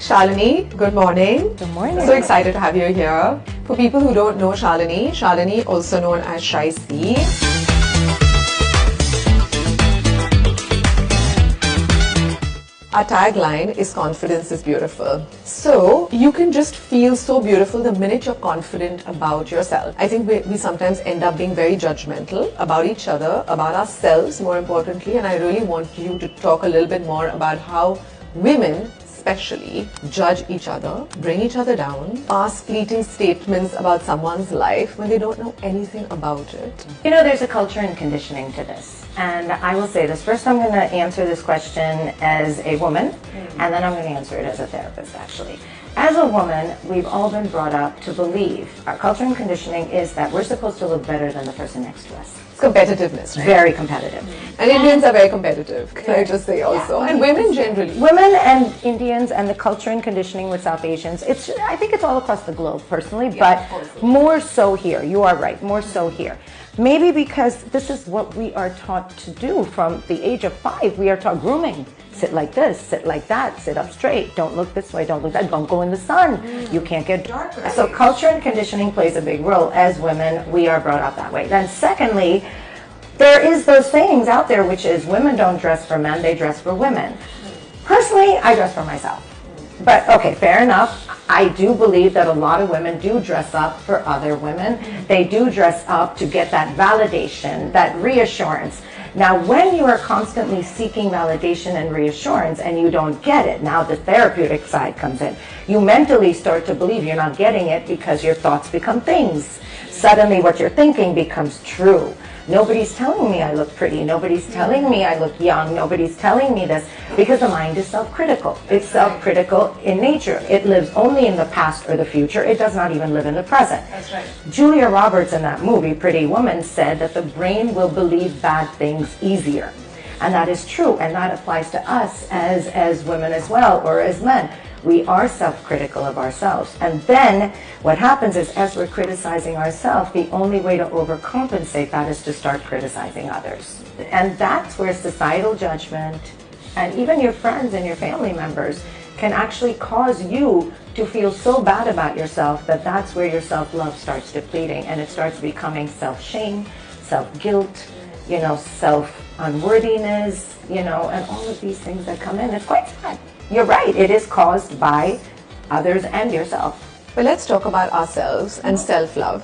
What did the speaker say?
Shalini, good morning. Good morning. So excited to have you here. For people who don't know Shalini, also known as Shai. Our tagline is confidence is beautiful. So you can just feel so beautiful the minute you're confident about yourself. I think we sometimes end up being very judgmental about each other, about ourselves more importantly, and I really want you to talk a little bit more about how women especially judge each other, bring each other down, ask fleeting statements about someone's life when they don't know anything about it. You know, there's a culture and conditioning to this. And I will say this. First, I'm going to answer this question as a woman, and then I'm going to answer it as a therapist, actually. As a woman, we've all been brought up to believe, our culture and conditioning is that we're supposed to look better than the person next to us. It's competitiveness, right? Very competitive. And Indians are very competitive, can I just say also. And women generally. Women and Indians and the culture and conditioning with South Asians, I think it's all across the globe personally, but more so here. You are right, more so here. Maybe because this is what we are taught to do from the age of 5. We are taught grooming. Sit like this, sit like that, sit up straight, don't look this way, don't look that, don't go in the sun. You can't get darker. So culture and conditioning plays a big role. As women, we are brought up that way. Then secondly, there is those things out there which is women don't dress for men, they dress for women. Personally, I dress for myself. But okay, fair enough. I do believe that a lot of women do dress up for other women. They do dress up to get that validation, that reassurance. Now, when you are constantly seeking validation and reassurance and you don't get it, now the therapeutic side comes in. You mentally start to believe you're not getting it because your thoughts become things. Suddenly what you're thinking becomes true. Nobody's telling me I look pretty. Nobody's telling me I look young. Nobody's telling me this because the mind is self-critical. It's self-critical in nature. It lives only in the past or the future. It does not even live in the present. That's right. Julia Roberts in that movie, Pretty Woman, said that the brain will believe bad things easier. And that is true. And that applies to us as women as well, or as men. We are self-critical of ourselves. And then what happens is as we're criticizing ourselves, the only way to overcompensate that is to start criticizing others. And that's where societal judgment and even your friends and your family members can actually cause you to feel so bad about yourself that that's where your self-love starts depleting and it starts becoming self-shame, self-guilt, self-unworthiness, and all of these things that come in. It's quite sad. You're right, it is caused by others and yourself. Well, let's talk about ourselves and self-love.